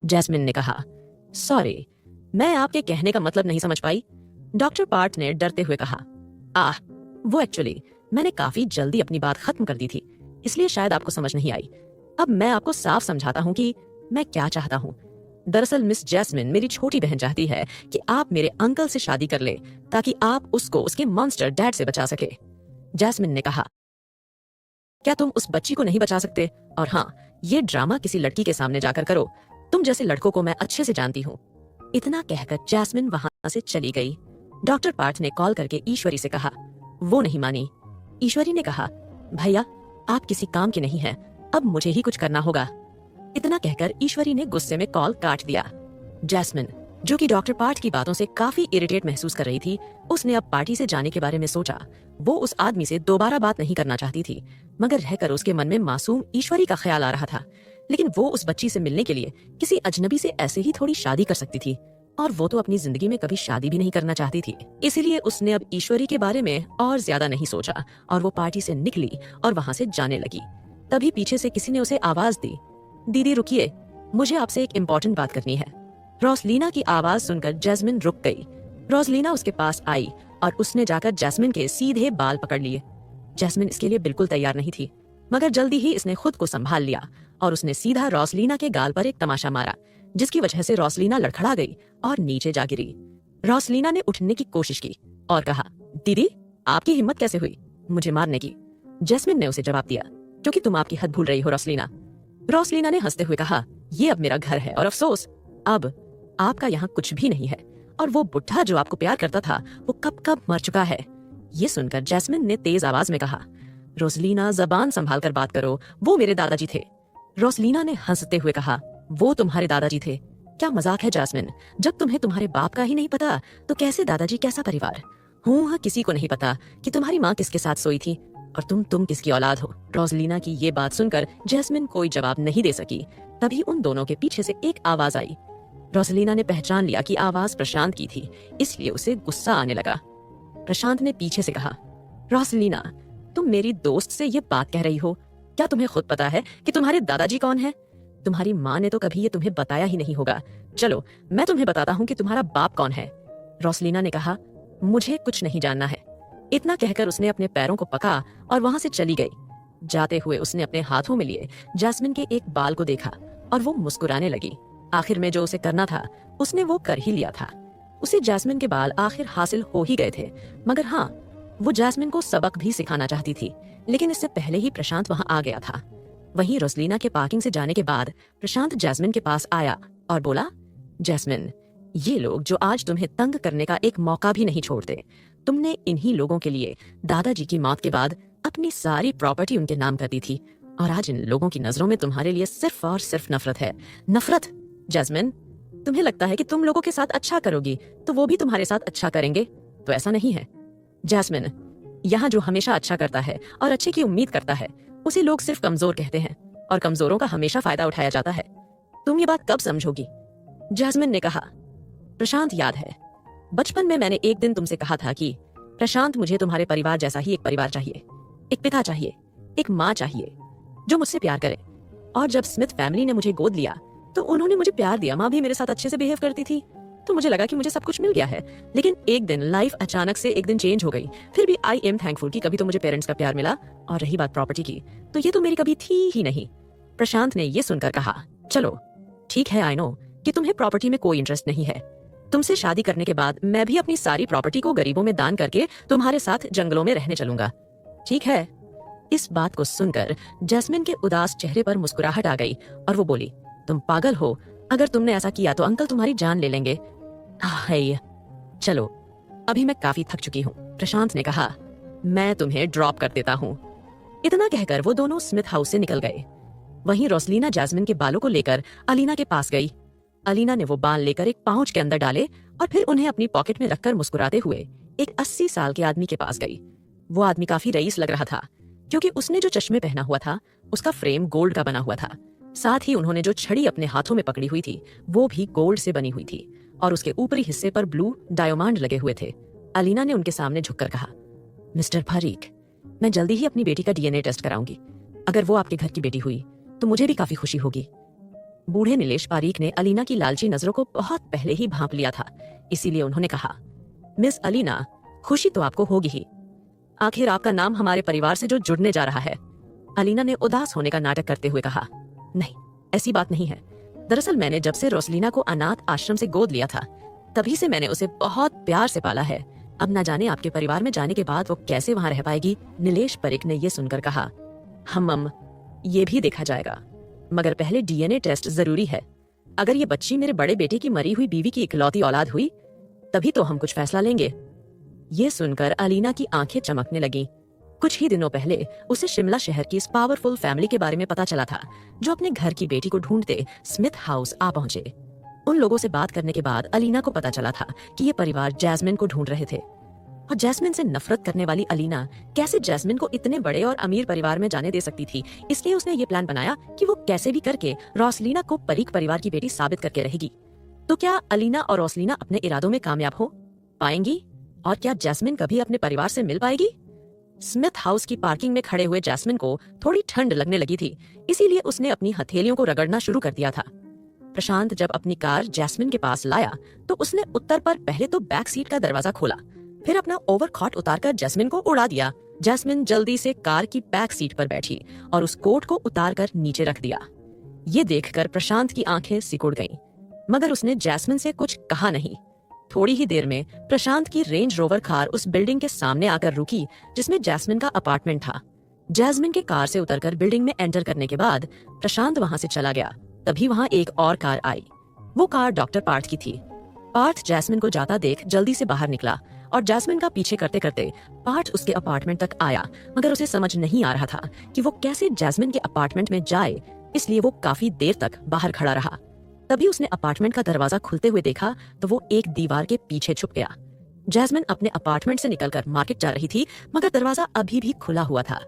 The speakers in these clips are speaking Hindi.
जैस्मिन ने कहा। सॉरी, मैं आपके कहने का मतलब नहीं समझ पाई। डॉक्टर पार्ट ने डरते हुए कहा। वो एक्चुअली मैंने काफी जल्दी अपनी बात खत्म कर दी थी, इसलिए शायद आपको समझ नहीं आई। अब मैं आपको साफ समझाता हूँ कि मैं क्या चाहता हूँ। दरअसल मिस जैस्मिन, मेरी छोटी बहन चाहती है कि आप मेरे अंकल से शादी कर ले ताकि आप उसको उसके मॉन्स्टर डैड से बचा सके। जैस्मिन ने कहा, क्या तुम उस बच्ची को नहीं बचा सकते? और हाँ, ये ड्रामा किसी लड़की के सामने जाकर करो। तुम जैसे लड़कों को मैं अच्छे से जानती हूँ। इतना कहकर जैस्मिन वहां से चली गई। डॉक्टर पार्थ ने कॉल करके ईश्वरी से कहा। वो नहीं मानी। ईश्वरी ने कहा, भैया आप किसी काम के नहीं हैं, अब मुझे ही कुछ करना होगा। इतना कहकर ईश्वरी ने गुस्से में कॉल काट दिया। जैस्मिन, जो कि डॉक्टर पार्थ की बातों से काफी इरिटेट महसूस कर रही थी, उसने अब पार्टी से जाने के बारे में सोचा। वो उस आदमी से दोबारा बात नहीं करना चाहती थी, मगर रहकर उसके मन में मासूम ईश्वरी का ख्याल आ रहा था। लेकिन वो उस बच्ची से मिलने के लिए किसी अजनबी से ऐसे ही थोड़ी शादी कर सकती थी, और वो तो अपनी जिंदगी में कभी शादी भी नहीं करना चाहती थी। इसीलिए उसने अब ईश्वरी के बारे में और ज्यादा नहीं सोचा और वो पार्टी से निकली और वहां से जाने लगी। तभी पीछे से किसी ने उसे आवाज दी, दीदी रुकिए, मुझे आपसे एक इम्पोर्टेंट बात करनी है। रोसलीना की आवाज सुनकर जैस्मिन रुक गई। रोसलीना उसके पास आई और उसने जाकर जैस्मिन के सीधे बाल पकड़ लिए। जैस्मिन इसके लिए बिल्कुल तैयार नहीं थी, मगर जल्दी ही इसने खुद को संभाल लिया और उसने सीधा रोसलीना के गाल पर एक तमाशा मारा, जिसकी वजह से रोसलीना लड़खड़ा गई और नीचे जा गिरी। रोसलीना ने उठने की कोशिश की और कहा, दीदी आपकी हिम्मत कैसे हुई मुझे मारने की? जैस्मिन ने उसे जवाब दिया, क्योंकि तुम आपकी हद भूल रही हो रोसलीना। रोसलीना ने हंसते हुए कहा, ये अब मेरा घर है और अफसोस अब आपका यहाँ कुछ भी नहीं है, और वो बुढ़ा जो आपको प्यार करता था वो कब कब मर चुका है। ये सुनकर जैस्मिन ने तेज आवाज में कहा, रोसलीना जबान संभाल कर बात करो, वो मेरे दादाजी थे। रोसलीना ने हंसते हुए कहा, वो तुम्हारे दादाजी थे? क्या मजाक है जैस्मिन, जब तुम्हें तुम्हारे बाप का ही नहीं पता तो कैसे दादाजी, कैसा परिवार? हाँ, किसी को नहीं पता कि तुम्हारी माँ किसके साथ सोई थी और तुम किसकी औलाद हो। रोसलीना की ये बात सुनकर जैस्मिन कोई जवाब नहीं दे सकी। तभी उन दोनों के पीछे से एक आवाज आई। रोसलीना ने पहचान लिया कि आवाज प्रशांत की थी, इसलिए उसे गुस्सा आने लगा। प्रशांत ने पीछे से कहा, रोसलीना तुम मेरी दोस्त से ये बात कह रही हो? क्या तुम्हें खुद पता है कि तुम्हारे दादाजी कौन है? तुम्हारी माँ ने तो कभी ये तुम्हें बताया ही नहीं होगा। चलो मैं तुम्हें बताता हूँ कि तुम्हारा बाप कौन है। रोसलीना ने कहा, मुझे कुछ नहीं जानना है। इतना कहकर उसने अपने पैरों को पका और वहां से चली गई। जाते हुए उसने अपने हाथों में लिए जैस्मिन के एक बाल को देखा और वो मुस्कुराने लगी। आखिर में जो उसे करना था उसने वो कर ही लिया था। उसे जैस्मिन के बाल आखिर हासिल हो ही गए थे, मगर हाँ, वो जैस्मिन को सबक भी सिखाना चाहती थी, लेकिन इससे पहले ही प्रशांत वहां आ गया था। वहीं रोसलीना के पार्किंग से जाने के बाद प्रशांत जैस्मिन के पास आया और बोला, जैस्मिन ये लोग जो आज तुम्हें तंग करने का एक मौका भी नहीं छोड़ते, तुमने इन्हीं लोगों के लिए दादाजी की मौत के बाद अपनी सारी प्रॉपर्टी उनके नाम कर दी थी, और आज इन लोगों की नजरों में तुम्हारे लिए सिर्फ और सिर्फ नफरत है। नफरत। जैस्मिन, तुम्हें लगता है कि तुम लोगों के साथ अच्छा करोगी तो वो भी तुम्हारे साथ अच्छा करेंगे, तो ऐसा नहीं है। जैस्मिन, यहाँ जो हमेशा अच्छा करता है और अच्छे की उम्मीद करता है उसे लोग सिर्फ कमजोर कहते हैं, और कमजोरों का हमेशा फायदा उठाया जाता है। तुम ये बात कब समझोगी? जैस्मिन ने कहा, प्रशांत याद है, बचपन में मैंने एक दिन तुमसे कहा था कि प्रशांत मुझे तुम्हारे परिवार जैसा ही एक परिवार चाहिए, एक पिता चाहिए, एक माँ चाहिए जो मुझसे प्यार करे। और जब स्मिथ फैमिली ने मुझे गोद लिया तो उन्होंने मुझे प्यार दिया, माँ भी मेरे साथ अच्छे से बिहेव करती थी, तो मुझे लगा कि मुझे सब कुछ मिल गया है। लेकिन एक दिन लाइफ अचानक से एक दिन चेंज हो गई। फिर भी आई एम थैंकफुल कि कभी तो मुझे पेरेंट्स का प्यार मिला, और रही बात प्रॉपर्टी की, तो ये तो मेरी कभी थी ही नहीं। प्रशांत ने ये सुनकर कहा, चलो ठीक है, आई नो कि तुम्हें प्रॉपर्टी में कोई इंटरेस्ट नहीं है। तुमसे शादी करने के बाद मैं भी अपनी सारी प्रॉपर्टी को गरीबों में दान करके तुम्हारे साथ जंगलों में रहने चलूंगा, ठीक है? इस बात को सुनकर जैस्मिन के उदास चेहरे पर मुस्कुराहट आ गई और वो बोली, तुम पागल हो, अगर तुमने ऐसा किया तो अंकल तुम्हारी जान ले लेंगे। हाय, चलो अभी मैं काफी थक चुकी हूँ। प्रशांत ने कहा, मैं तुम्हें ड्रॉप कर देता हूँ। इतना कहकर वो दोनों स्मिथ हाउस से निकल गए। वहीं रोसलीना जैस्मिन के बालों को लेकर अलीना के पास गई। अलीना ने वो बाल लेकर एक पाउच के अंदर डाले और फिर उन्हें अपनी पॉकेट में रखकर मुस्कुराते हुए एक 80 साल के आदमी के पास गई। वो आदमी काफी रईस लग रहा था, क्योंकि उसने जो चश्मे पहना हुआ था उसका फ्रेम गोल्ड का बना हुआ था। साथ ही उन्होंने जो छड़ी अपने हाथों में पकड़ी हुई थी वो भी गोल्ड से बनी हुई थी, और उसके ऊपरी हिस्से पर ब्लू डायमंड लगे हुए थे। अलीना ने उनके सामने झुककर कहा, मिस्टर फरीक, मैं जल्दी ही अपनी बेटी का DNA टेस्ट कराऊंगी। अगर वो आपके घर की बेटी हुई तो मुझे भी काफी खुशी होगी। बूढ़े नीलेश पारीक ने अलीना की लालची नजरों को बहुत पहले ही भांप लिया था, इसीलिए उन्होंने कहा, मिस अलीना, खुशी तो आपको होगी ही। आखिर आपका नाम हमारे परिवार से जो जुड़ने जा रहा है। अलीना ने उदास होने का नाटक करते हुए कहा, नहीं, ऐसी बात नहीं है। दरअसल मैंने जब से रोसलीना को अनाथ आश्रम से गोद लिया था, तभी से मैंने उसे बहुत प्यार से पाला है। अब न जाने आपके परिवार में जाने के बाद वो कैसे वहां रह पाएगी। नीलेश पारीक ने ये सुनकर कहा, ये भी देखा जाएगा, मगर पहले डीएनए टेस्ट जरूरी है। अगर ये बच्ची मेरे बड़े बेटे की मरी हुई बीवी की इकलौती औलाद हुई, तभी तो हम कुछ फैसला लेंगे। ये सुनकर अलीना की आंखें चमकने लगी। कुछ ही दिनों पहले उसे शिमला शहर की इस पावरफुल फैमिली के बारे में पता चला था, जो अपने घर की बेटी को ढूंढते स्मिथ हाउस आ पहुंचे। उन लोगों से बात करने के बाद अलीना को पता चला था कि ये परिवार जैस्मिन को ढूंढ रहे थे, और जैस्मिन से नफरत करने वाली अलीना कैसे जैस्मिन को इतने बड़े और अमीर परिवार में जाने दे सकती थी। इसलिए उसने ये प्लान बनाया कि वो कैसे भी करके रोसलीना को पारीक परिवार की बेटी साबित करके रहेगी। तो क्या अलीना और रोसलीना अपने इरादों में कामयाब हो पाएंगी, और क्या जैस्मिन कभी अपने परिवार से मिल पाएगी? स्मिथ हाउस की पार्किंग में खड़े हुए जैस्मिन को थोड़ी ठंड लगने लगी थी, इसीलिए उसने अपनी हथेलियों को रगड़ना शुरू कर दिया था। प्रशांत जब अपनी कार जैस्मिन के पास लाया तो उसने उत्तर पर पहले तो बैक सीट का दरवाजा खोला, फिर अपना ओवरकोट उतारकर जैस्मिन को उड़ा दिया। जैस्मिन जल्दी से कार की बैक सीट पर बैठी और उस कोट को उतारकर नीचे रख दिया। ये देखकर प्रशांत की आंखें सिकुड़ गईं, मगर उसने जैस्मिन से कुछ कहा नहीं। थोड़ी ही देर में प्रशांत की रेंज रोवर कार उस बिल्डिंग के सामने आकर रुकी जिसमें जैस्मिन का अपार्टमेंट था। जैस्मिन के कार से उतरकर बिल्डिंग में एंटर करने के बाद प्रशांत वहां से चला गया। तभी वहां एक और कार आई। वो कार डॉक्टर पार्थ की थी। पार्थ जैस्मिन को जाता देख जल्दी से बाहर निकला और जैस्मिन का पीछे करते करते पार्थ उसके अपार्टमेंट तक आया, मगर उसे समझ नहीं आ रहा था कि वो कैसे जैस्मिन के अपार्टमेंट में जाए, इसलिए वो काफी देर तक बाहर खड़ा रहा। तभी उसने अपार्टमेंट का दरवाजा खुलते हुए देखा तो वो एक दीवार के पीछे छुप गया। जैस्मिन अपने अपार्टमेंट से निकलकर मार्केट जा रही थी, मगर दरवाजा अभी भी खुला हुआ था।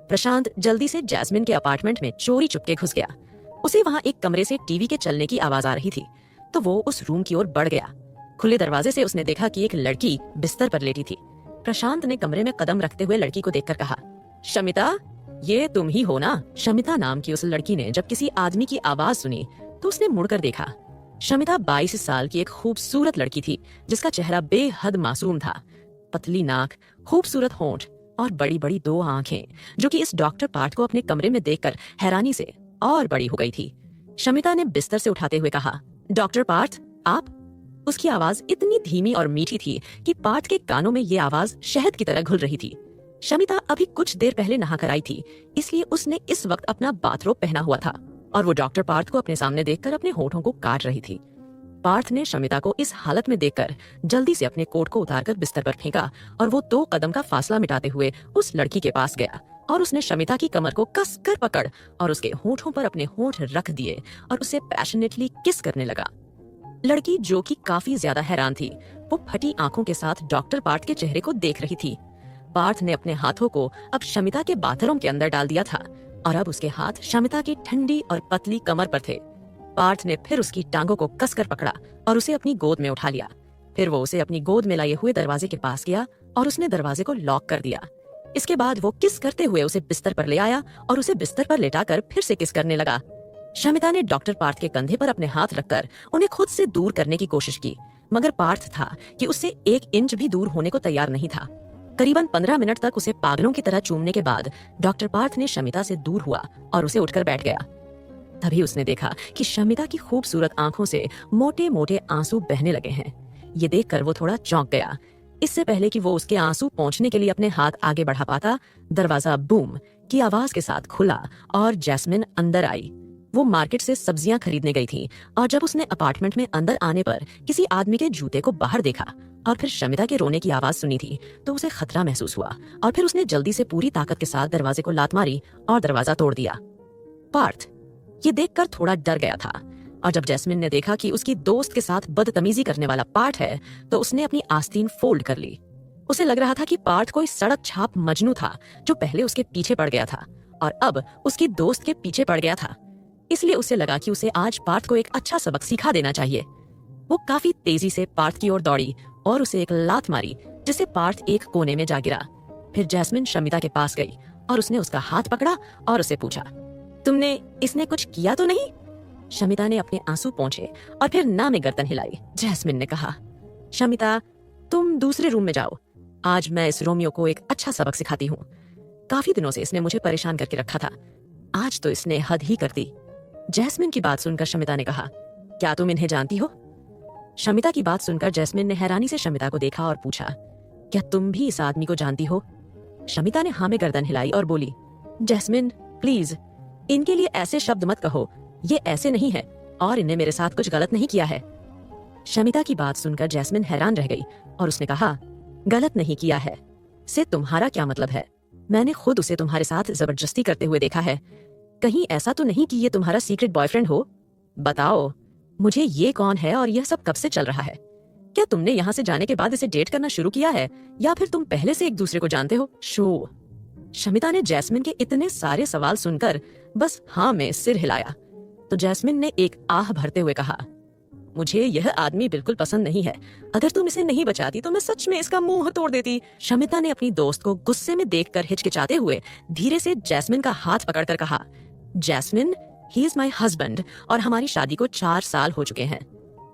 प्रशांत जल्दी से जैस्मिन के अपार्टमेंट में चोरी चुपके घुस गया। उसे वहां एक कमरे से टीवी के चलने की आवाज आ रही थी, तो वो उस रूम की ओर बढ़ गया। खुले दरवाजे से उसने देखा कि एक लड़की बिस्तर पर लेटी थी। प्रशांत ने कमरे में कदम रखते हुए लड़की को देखकर कहा, शमिता, ये तुम ही हो ना? शमिता नाम की उस लड़की ने जब किसी आदमी की आवाज सुनी तो उसने मुड़कर देखा। शमिता 22 साल की एक खूबसूरत लड़की थी, जिसका चेहरा बेहद मासूम था। पतली नाक, खूबसूरत होंठ और बड़ी बड़ी 2 आंखें, जो कि इस डॉक्टर पार्थ को अपने कमरे में देखकर हैरानी से और बड़ी हो गई थी। शमिता ने बिस्तर से उठाते हुए कहा, डॉक्टर पार्थ, आप? उसकी आवाज इतनी धीमी और मीठी थी कि पार्थ के कानों में ये आवाज शहद की तरह घुल रही थी। शमिता अभी कुछ देर पहले नहा कर आई थी, इसलिए उसने इस वक्त अपना बाथरोब पहना हुआ था और वो डॉक्टर पार्थ को अपने सामने देखकर अपने होठों को काट रही थी। पार्थ ने शमिता को इस हालत में देखकर जल्दी से अपने कोट को उतारकर बिस्तर पर फेंका और वो 2 कदम का फासला मिटाते हुए उस लड़की के पास गया और उसने शमिता की कमर को कसकर पकड़ और उसके होठों पर अपने होठ रख दिए और उसे पैशनेटली किस करने लगा। लड़की, जो कि काफी ज्यादा हैरान थी, वो फटी आंखों के साथ डॉक्टर पार्थ के चेहरे को देख रही थी। पार्थ ने अपने हाथों को अब शमिता के बाथरूम के अंदर डाल दिया था और अब उसके हाथ शमिता की ठंडी और पतली कमर पर थे। पार्थ ने फिर उसकी टांगों को कसकर पकड़ा और उसे अपनी गोद में उठा लिया। फिर वो उसे अपनी गोद में लाए हुए दरवाजे के पास गया और उसने दरवाजे को लॉक कर दिया। इसके बाद वो किस करते हुए उसे बिस्तर पर ले आया और उसे बिस्तर पर लेटाकर फिर से किस करने लगा। शमिता ने डॉक्टर पार्थ के कंधे पर अपने हाथ रखकर उन्हें खुद से दूर करने की कोशिश की, मगर पार्थ था कि उससे 1 इंच भी दूर होने को तैयार नहीं था। करीबन 15 मिनट तक उसे पागलों की तरह चूमने के बाद डॉक्टर पार्थ ने शमिता से दूर हुआ और उसे उठकर बैठ गया। तभी उसने देखा कि शमिता की खूबसूरत आंखों से मोटे मोटे आंसू बहने लगे हैं। ये देखकर वो थोड़ा चौंक गया। इससे पहले कि वो उसके आंसू पहुंचने के लिए अपने हाथ आगे बढ़ा पाता, दरवाजा बूम की आवाज के साथ खुला और जैस्मिन अंदर आई। वो मार्केट से सब्जियां खरीदने गई थी और जब उसने अपार्टमेंट में अंदर आने पर किसी आदमी के जूते को बाहर देखा और फिर शमिता के रोने की आवाज सुनी थी, तो उसे खतरा महसूस हुआ और फिर उसने जल्दी से पूरी ताकत के साथ दरवाजे को लात मारी और दरवाजा तोड़ दिया। पार्थ ये देखकर थोड़ा डर गया था और जब जैस्मिन ने देखा कि उसकी दोस्त के साथ बदतमीजी करने वाला पार्थ है, तो उसने अपनी आस्तीन फोल्ड कर ली। उसे लग रहा था कि पार्थ कोई सड़क छाप मजनू था जो पहले उसके पीछे पड़ गया था और अब उसकी दोस्त के पीछे पड़ गया था। इसलिए उसे लगा कि उसे आज पार्थ को एक अच्छा सबक सिखा देना चाहिए। वो काफी तेजी से पार्थ की ओर दौड़ी और उसे एक लात मारी, जिससे पार्थ एक कोने में जा गिरा। फिर जैस्मिन शमिता के पास गई और उसने उसका हाथ पकड़ा और उसे पूछा, तुमने इसने कुछ किया तो नहीं? शमिता ने अपने आंसू पोंछे और फिर ना में गर्दन हिलाई। जैस्मिन ने कहा, शमिता तुम दूसरे रूम में जाओ, आज मैं इस रोमियो को एक अच्छा सबक सिखाती हूँ। काफी दिनों से इसने मुझे परेशान करके रखा था, आज तो इसने हद ही कर दी। जैस्मिन की बात सुनकर शमिता ने कहा, क्या तुम इन्हें जानती हो? शमिता की बात सुनकर जैस्मिन ने हैरानी से शमिता को देखा और पूछा, क्या तुम भी इस आदमी को जानती हो? शमिता ने हाँ में गर्दन हिलाई और बोली, जैस्मिन प्लीज इनके लिए ऐसे शब्द मत कहो, ये ऐसे नहीं है और इन्हें मेरे साथ कुछ गलत नहीं किया है। शमिता की बात सुनकर जैस्मिन हैरान रह गई और उसने कहा, गलत नहीं किया है से तुम्हारा क्या मतलब है? मैंने खुद उसे तुम्हारे साथ जबरदस्ती करते हुए देखा है, कहीं ऐसा तो नहीं कि ये तुम्हारा सीक्रेट बॉयफ्रेंड हो? बताओ मुझे ये कौन है और यह सब कब से चल रहा है? क्या तुमने यहाँ से जाने के बाद इसे डेट करना शुरू किया है या फिर तुम पहले से एक दूसरे को जानते हो? शो शमिता ने जैस्मिन के इतने सारे सवाल सुनकर बस हाँ में सिर हिलाया। तो जैस्मिन ने एक आह भरते हुए कहा, मुझे यह आदमी बिल्कुल पसंद नहीं है, अगर तुम इसे नहीं बचाती तो मैं सच में इसका मुंह तोड़ देती। शमिता ने अपनी दोस्त को गुस्से में देखकर हिचकिचाते हुए धीरे से जैस्मिन का हाथ पकड़कर कहा, Jasmine he is my husband और हमारी शादी को 4 साल हो चुके हैं।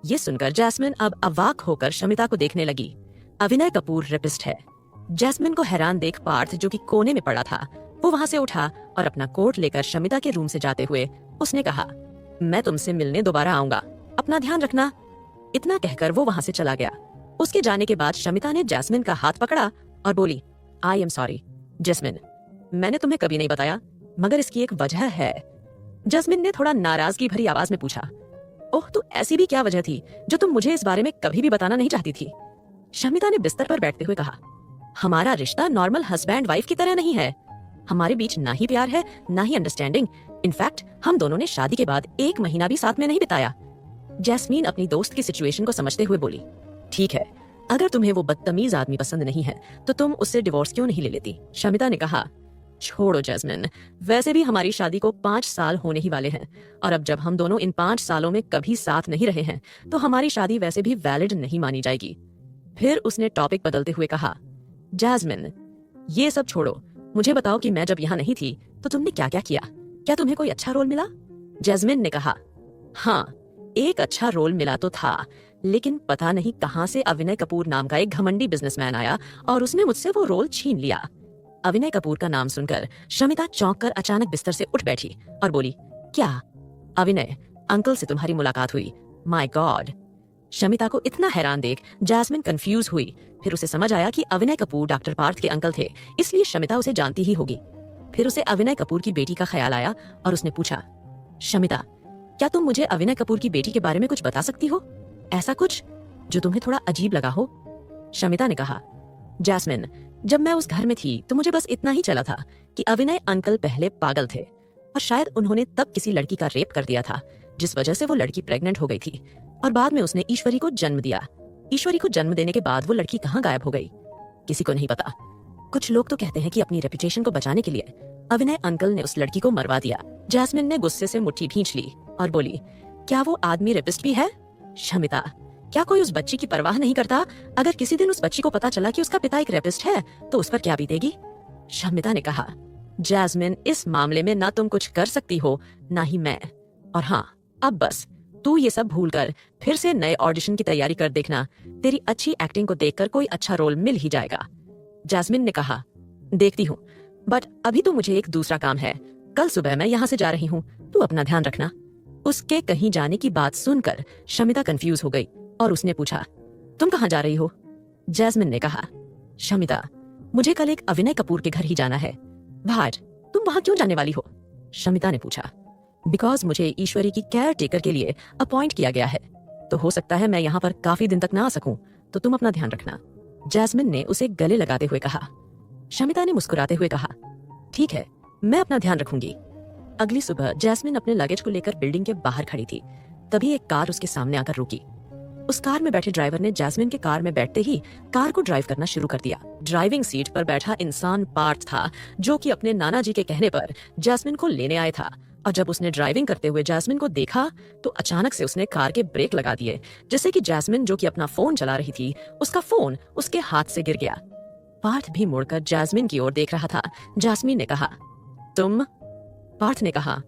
ये सुनकर जैस्मिन अब अवाक होकर शमिता को देखने लगी। अविनय कपूर रेपिस्ट है। जैस्मिन को हैरान देख पार्थ जो कि कोने में पड़ा था वो वहां से उठा और अपना कोट लेकर शमिता के रूम से जाते हुए उसने कहा, मैं तुमसे मिलने दोबारा आऊंगा, अपना ध्यान रखना। इतना कहकर वो वहां से चला गया। उसके जाने के बाद शमिता ने जैस्मिन का हाथ पकड़ा और बोली, आई एम सॉरी जैस्मिन, मैंने तुम्हें कभी नहीं बताया मगर इसकी एक वजह है। जैस्मिन ने थोड़ा नाराजगी भरी आवाज में पूछा, ओह तो ऐसी भी क्या वजह थी जो तुम मुझे इस बारे में कभी भी बताना नहीं चाहती थी? शमिता ने बिस्तर पर बैठते हुए कहा, हमारा रिश्ता नॉर्मल हस्बैंड वाइफ की तरह नहीं है, हमारे बीच ना ही प्यार है ना ही अंडरस्टैंडिंग। इनफैक्ट हम दोनों ने शादी के बाद 1 महीना भी साथ में नहीं बिताया। जैस्मीन अपनी दोस्त की सिचुएशन को समझते हुए बोली, ठीक है, अगर तुम्हें वो बदतमीज आदमी पसंद नहीं है तो तुम उससे डिवोर्स क्यों नहीं ले लेती? शमिता ने कहा, छोड़ो जैस्मिन, वैसे भी हमारी शादी को 5 साल होने ही वाले हैं और अब जब हम दोनों इन 5 सालों में कभी साथ नहीं रहे हैं तो हमारी शादी वैसे भी वैलिड नहीं मानी जाएगी। फिर उसने टॉपिक बदलते हुए कहा, जैस्मिन ये सब छोड़ो, मुझे बताओ कि मैं जब यहाँ नहीं थी तो तुमने क्या क्या किया? क्या तुम्हें कोई अच्छा रोल मिला? जैस्मिन ने कहा, हाँ एक अच्छा रोल मिला तो था, लेकिन पता नहीं कहाँ से अविनय कपूर नाम का एक घमंडी बिजनेसमैन आया और उसने मुझसे वो रोल छीन लिया। अविनय कपूर का नाम सुनकर शमिता चौंक कर अचानक बिस्तर से उठ बैठी और बोली, क्या अविनय अंकल से तुम्हारी मुलाकात हुई? My God. शमिता को इतना हैरान देख जैस्मिन कंफ्यूज हुई। फिर उसे समझ आया कि अविनय कपूर डॉक्टर पार्थ के अंकल थे, इसलिए शमिता उसे जानती ही होगी। फिर उसे अविनय कपूर की बेटी का ख्याल आया और उसने पूछा, शमिता क्या तुम मुझे अविनय कपूर की बेटी के बारे में कुछ बता सकती हो? ऐसा कुछ जो तुम्हें थोड़ा अजीब लगा हो? शमिता ने कहा, जैस्मिन जब मैं उस घर में थी तो मुझे बस इतना ही चला था कि अविनय अंकल पहले पागल थे और शायद उन्होंने तब किसी लड़की का रेप कर दिया था जिस वजह से वो लड़की प्रेग्नेंट हो गई थी और बाद में उसने ईश्वरी को जन्म दिया। ईश्वरी को जन्म देने के बाद वो लड़की कहाँ गायब हो गई किसी को नहीं पता। कुछ लोग तो कहते हैं कि अपनी रेपुटेशन को बचाने के लिए अविनय अंकल ने उस लड़की को मरवा दिया। जैस्मिन ने गुस्से से मुट्ठी भींच ली और बोली, क्या वो आदमी रेपिस्ट भी है? शमिता क्या कोई उस बच्ची की परवाह नहीं करता? अगर किसी दिन उस बच्ची को पता चला कि उसका पिता एक रेपिस्ट है तो उस पर क्या बीतेगी? शमिता ने कहा, जैस्मिन इस मामले में ना तुम कुछ कर सकती हो ना ही मैं, और हाँ अब बस तू ये सब भूल कर फिर से नए ऑडिशन की तैयारी कर देखना, तेरी अच्छी एक्टिंग को देखकर कोई अच्छा रोल मिल ही जाएगा। जैस्मिन ने कहा, देखती हूँ, बट अभी तो मुझे एक दूसरा काम है, कल सुबह मैं यहाँ से जा रही हूँ, तू अपना ध्यान रखना। उसके कहीं जाने की बात सुनकर शमिता कंफ्यूज हो गई और उसने पूछा, तुम कहाँ जा रही हो? जैस्मिन ने कहा, शमिता मुझे कल एक अविनय कपूर के घर ही जाना है। भाट तुम वहां क्यों जाने वाली हो? शमिता ने पूछा, बिकॉज मुझे ईश्वरी की केयर टेकर के लिए अपॉइंट किया गया है, तो हो सकता है मैं यहाँ पर काफी दिन तक ना आ सकूं, तो तुम अपना ध्यान रखना। जैस्मिन ने उसे गले लगाते हुए कहा। शमिता ने मुस्कुराते हुए कहा, ठीक है मैं अपना ध्यान रखूंगी। अगली सुबह जैस्मिन अपने लगेज को लेकर बिल्डिंग के बाहर खड़ी थी, तभी एक कार उसके सामने आकर रुकी। उस कार में बैठे ड्राइवर ने जैस्मिन के कार में बैठते ही कार को ड्राइव करना शुरू कर दिया। ड्राइविंग सीट पर बैठा इंसान पार्थ था, जो कि अपने नाना जी के कहने पर जैस्मिन को लेने आया था, और जब उसने ड्राइविंग करते हुए जैस्मिन को देखा तो अचानक से उसने कार के ब्रेक लगा दिए, जिससे कि जैस्मिन जो कि अपना फोन चला रही थी उसका फोन उसके हाथ से गिर गया। पार्थ भी मुड़कर जैस्मिन की ओर देख रहा था। जैस्मिन ने कहा, तुम? पार्थ ने कहा,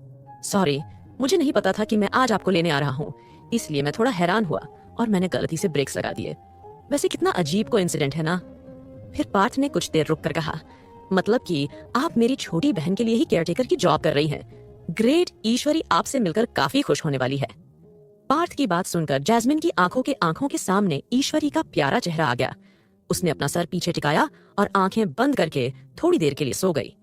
सॉरी मुझे नहीं पता था कि मैं आज आपको लेने आ रहा हूँ, इसलिए मैं थोड़ा हैरान हुआ और मैंने गलती से ब्रेक्स लगा दिए। वैसे कितना अजीब कोइंसिडेंट है ना। फिर पार्थ ने कुछ देर रुक कर कहा, मतलब कि आप मेरी छोटी बहन के लिए ही केयरटेकर की जॉब कर रही हैं। ग्रेट, ईश्वरी आपसे मिलकर काफी खुश होने वाली है। पार्थ की बात सुनकर जैस्मिन की आंखों के सामने ईश्वरी का प्यारा चेहरा आ गया। उसने अपना सर पीछे टिकाया और आंखें बंद करके थोड़ी देर के लिए सो गई।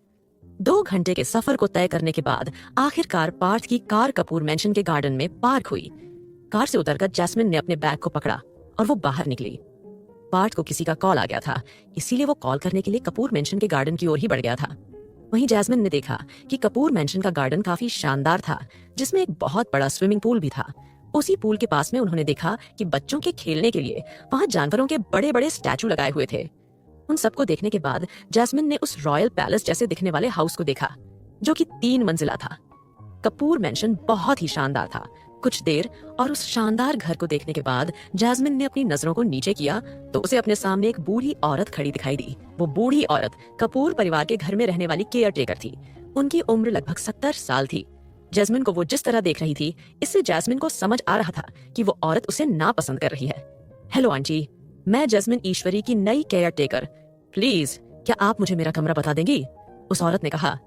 2 घंटे के सफर को तय करने के बाद आखिरकार पार्थ की कार कपूर मेंशन के गार्डन में पार्क हुई। कार से उतरकर जैस्मिन ने अपने बैग को पकड़ा और वो बाहर निकली। पार्थ को किसी का कॉल आ गया था, इसीलिए वो कॉल करने के लिए कपूर मेंशन के गार्डन की ओर ही बढ़ गया था। वहीं जैस्मिन ने देखा कि कपूर मेंशन का गार्डन काफी शानदार था, जिसमें एक बहुत बड़ा स्विमिंग पूल भी था। उसी पूल के पास में उन्होंने देखा कि बच्चों के खेलने के लिए वहां जानवरों के बड़े बड़े स्टैचू लगाए हुए थे। उन सबको देखने के बाद जैस्मिन ने उस रॉयल पैलेस जैसे दिखने वाले हाउस को देखा, जो कि 3 मंजिला था। कपूर मेंशन बहुत ही शानदार था। कुछ देर और उस शानदार घर को देखने के बाद जैस्मिन ने अपनी नजरों को नीचे किया तो उसे अपने सामने एक बूढ़ी औरत खड़ी दिखाई दी। वो बूढ़ी औरत कपूर परिवार के घर में रहने वाली केयर टेकर थी। उनकी उम्र लगभग 70 साल थी। जैस्मिन को वो जिस तरह देख रही थी, इससे जैस्मिन को समझ आ रहा था कि वो औरत उसे नापसंद कर रही है। हेलो आंटी, मैं जैस्मिन ईश्वरी की नई केयर टेकर। प्लीज, क्या आप मुझे मेरा कमरा बता देंगी? उस औरत ने कहा।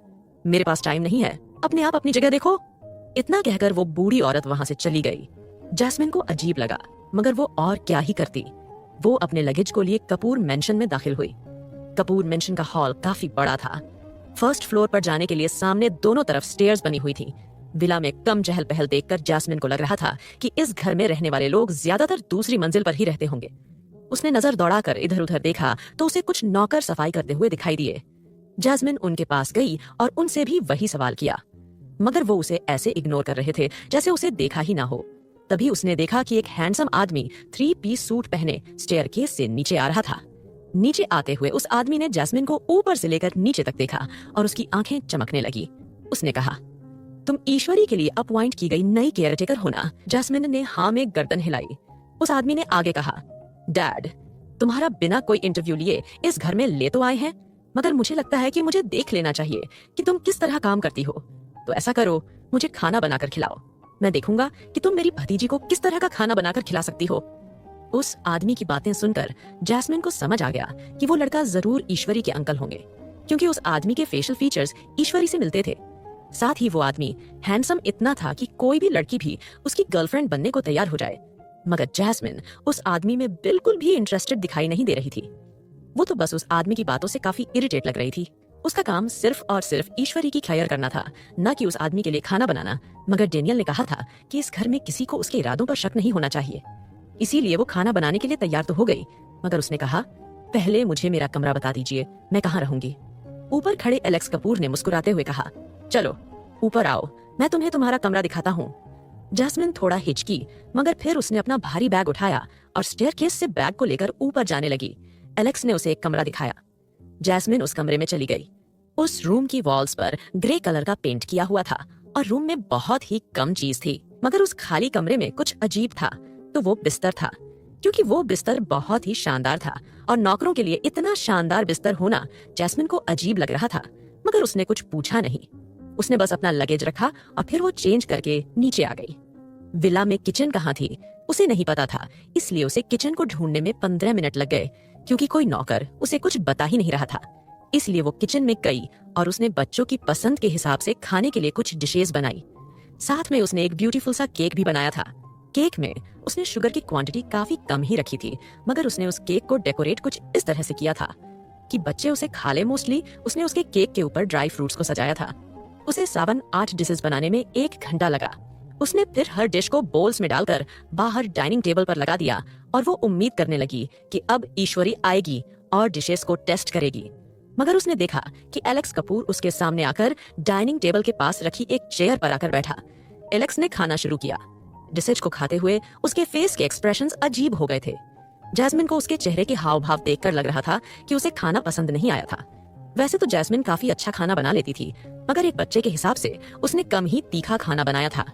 मेरे पास टाइम नहीं है, अपने आप अपनी जगह देखो। इतना कहकर वो बूढ़ी औरत वहां से चली गई। जैस्मिन को अजीब लगा, मगर वो और क्या ही करती। वो अपने लगेज को लिए कपूर मेंशन में दाखिल हुई। कपूर मेंशन का हॉल काफी बड़ा था। फर्स्ट फ्लोर पर जाने के लिए सामने दोनों तरफ स्टेयर्स बनी हुई थी। विला में कम चहल पहल देखकर जैस्मिन को लग रहा था कि इस घर में रहने वाले लोग ज्यादातर दूसरी मंजिल पर ही रहते होंगे। उसने नजर दौड़ाकर इधर उधर देखा तो उसे कुछ नौकर सफाई करते हुए दिखाई दिए। जैस्मिन उनके पास गई और उनसे भी वही सवाल किया, मगर वो उसे ऐसे इग्नोर कर रहे थे जैसे उसे देखा ही ना हो। तभी उसने देखा कि एक हैंडसम आदमी 3 पीस सूट पहने स्टेयरकेस से नीचे आ रहा था। नीचे आते हुए उस आदमी ने जैस्मिन को ऊपर से लेकर नीचे तक देखा और उसकी आंखें चमकने लगी। उसने कहा, तुम ईश्वरी के लिए अपॉइंट की गई नई केयरटेकर हो ना? जैस्मिन ने हाँ में गर्दन हिलाई। उस आदमी ने आगे कहा, डैड, तुम्हारा बिना कोई इंटरव्यू लिए इस घर में ले तो आए हैं, मगर मुझे लगता है कि मुझे देख लेना चाहिए कि तुम किस तरह काम करती हो। तो ऐसा करो, मुझे खाना बनाकर खिलाओ। मैं देखूंगा कि तुम मेरी भतीजी को किस तरह का खाना बनाकर खिला सकती हो। उस आदमी की बातें सुनकर जैस्मिन को समझ आ गया कि वो लड़का जरूर ईश्वरी के अंकल होंगे, क्योंकि उस आदमी के फेशियल फीचर्स ईश्वरी से मिलते थे। साथ ही वो आदमी हैंडसम इतना था कि कोई भी लड़की भी उसकी गर्लफ्रेंड बनने को तैयार हो जाए। मगर जैस्मिन उस आदमी में बिल्कुल भी इंटरेस्टेड दिखाई नहीं दे रही थी। वो तो बस उस आदमी की बातों से काफी इरिटेट लग रही थी। उसका काम सिर्फ और सिर्फ ईश्वरी की खैर करना था, न कि उस आदमी के लिए खाना बनाना। मगर डेनियल ने कहा था कि इस घर में किसी को उसके इरादों पर शक नहीं होना चाहिए, इसीलिए वो खाना बनाने के लिए तैयार तो हो गई, मगर उसने कहा, पहले मुझे मेरा कमरा बता दीजिए, मैं कहाँ रहूंगी। ऊपर खड़े एलेक्स कपूर ने मुस्कुराते हुए कहा, चलो ऊपर आओ, मैं तुम्हें तुम्हारा कमरा दिखाता हूँ। जैस्मिन थोड़ा हिचकी, मगर फिर उसने अपना भारी बैग उठाया और स्टेयरकेस से बैग को लेकर ऊपर जाने लगी। एलेक्स ने उसे एक कमरा दिखाया। जैस्मिन उस कमरे में चली गई। उस रूम की वॉल्स पर ग्रे कलर का पेंट किया हुआ था और रूम में बहुत ही कम चीज थी, मगर उस खाली कमरे में कुछ अजीब था। तो वो बिस्तर था, क्योंकि वो बिस्तर बहुत ही शानदार था और नौकरों के लिए इतना शानदार बिस्तर होना जैस्मिन को अजीब लग रहा था। मगर उसने कुछ पूछा नहीं, उसने बस अपना लगेज रखा और फिर वो चेंज करके नीचे आ गई। विला में किचन कहाँ थी उसे नहीं पता था, इसलिए उसे किचन को ढूंढने में 15 मिनट लग गए, क्योंकि कोई नौकर उसे कुछ बता ही नहीं रहा था। इसलिए वो किचन में गई और उसने बच्चों की पसंद के हिसाब से खाने के लिए कुछ डिशेस बनाई। साथ में उसने एक ब्यूटीफुल सा केक भी बनाया था। केक में उसने शुगर की क्वांटिटी काफी कम ही रखी थी, मगर उसने उस केक को डेकोरेट कुछ इस तरह से किया था कि बच्चे उसे खा ले। मोस्टली उसने उसके केक के ऊपर ड्राई फ्रूट्स को सजाया था। उसे 7-8 डिशेस बनाने में 1 घंटा लगा। उसने फिर हर डिश को बोल्स में डालकर बाहर डाइनिंग टेबल पर लगा दिया और वो उम्मीद करने लगी कि अब ईश्वरी आएगी और डिशेस को टेस्ट करेगी। मगर उसने देखा कि एलेक्स कपूर उसके सामने आकर डाइनिंग टेबल के पास रखी एक चेयर पर आकर बैठा। एलेक्स ने खाना शुरू किया। डिशेज को खाते हुए उसके फेस के एक्सप्रेशंस अजीब हो गए थे। जैस्मिन को उसके चेहरे के हाव भाव देखकर लग रहा था कि उसे खाना पसंद नहीं आया था। वैसे तो जैस्मिन काफी अच्छा खाना बना लेती थी, मगर एक बच्चे के हिसाब से उसने कम ही तीखा खाना बनाया था,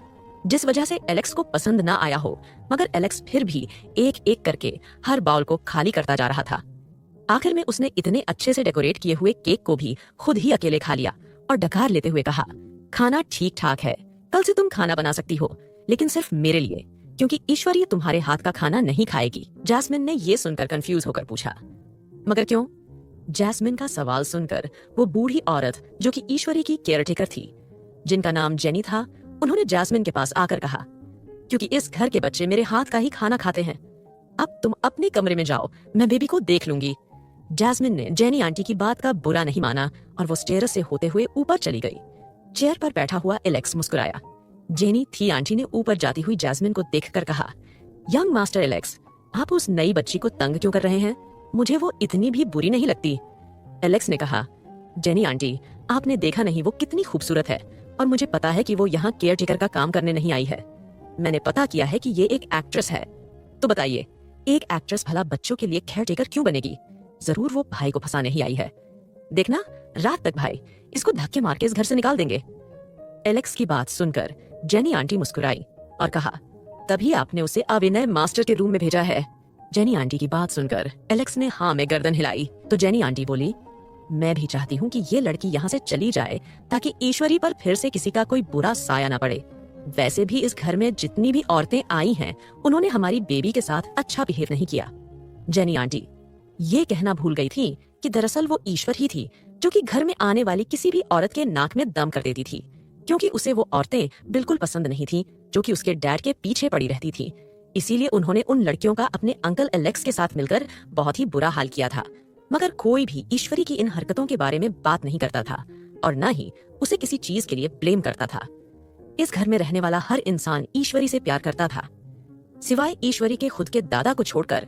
जिस वजह से एलेक्स को पसंद ना आया हो। मगर एलेक्स फिर भी एक एक करके हर बाउल को खाली करता जा रहा था। आखिर में उसने इतने अच्छे से डेकोरेट किए हुए केक को भी खुद ही अकेले खा लिया और डकार लेते हुए कहा, खाना ठीक ठाक है, कल से तुम खाना बना सकती हो, लेकिन सिर्फ मेरे लिए, क्योंकि ईश्वरी तुम्हारे हाथ का खाना नहीं खाएगी। जैस्मिन ने ये सुनकर कंफ्यूज होकर पूछा, मगर क्यों? जैस्मिन का सवाल सुनकर वो बूढ़ी औरत जो कि ईश्वरी की केयरटेकर थी, जिनका नाम जेनी था, उन्होंने जैस्मिन के पास आकर कहा, क्योंकि इस घर के बच्चे मेरे हाथ का ही खाना खाते हैं। अब तुम अपने कमरे में जाओ, मैं बेबी को देख लूंगी। जैस्मिन ने जेनी आंटी की बात का बुरा नहीं माना और वो स्टेयर्स से होते हुए ऊपर चली गई। चेयर पर बैठा हुआ एलेक्स मुस्कुराया। जेनी थी आंटी ने ऊपर जाती हुई जैस्मिन को देखकर कहा, यंग मास्टर एलेक्स, आप उस नई बच्ची को तंग क्यों कर रहे हैं? मुझे वो इतनी भी बुरी नहीं लगती। एलेक्स ने कहा, जेनी आंटी, आपने देखा नहीं वो कितनी खूबसूरत है, और मुझे पता है कि वो यहाँ केयर टेकर का काम करने नहीं आई है। मैंने पता किया है कि ये एक एक्ट्रेस है। तो बताइए, एक एक्ट्रेस भला बच्चों के लिए केयर टेकर क्यों बनेगी? जरूर वो भाई को फंसाने ही आई है। देखना, रात तक भाई इसको धक्के मार के इस घर से निकाल देंगे। एलेक्स की बात सुनकर जेनी आंटी मुस्कुराई और कहा, तभी आपने उसे अभिनय मास्टर के रूम में भेजा है। जेनी आंटी की बात सुनकर एलेक्स ने हाँ में गर्दन हिलाई तो जेनी आंटी बोली, मैं भी चाहती हूँ कि ये लड़की यहाँ से चली जाए ताकि ईश्वरी पर फिर से किसी का कोई बुरा साया ना पड़े। वैसे भी इस घर में जितनी भी औरतें आई हैं, उन्होंने हमारी बेबी के साथ अच्छा बिहेव नहीं किया। जेनी आंटी ये कहना भूल गई थी कि दरअसल वो ईश्वर ही थी जो कि घर में आने वाली किसी भी औरत के नाक में दम कर देती थी, क्योंकि उसे वो औरतें बिल्कुल पसंद नहीं थी जो कि उसके डैड के पीछे पड़ी रहती थी। इसीलिए उन्होंने उन लड़कियों का अपने अंकल एलेक्स के साथ मिलकर बहुत ही बुरा हाल किया था। मगर कोई भी ईश्वरी की इन हरकतों के बारे में बात नहीं करता था और न ही उसे किसी चीज के लिए ब्लेम करता था। इस घर में रहने वाला हर इंसान ईश्वरी से प्यार करता था, सिवाय ईश्वरी के खुद के दादा को छोड़कर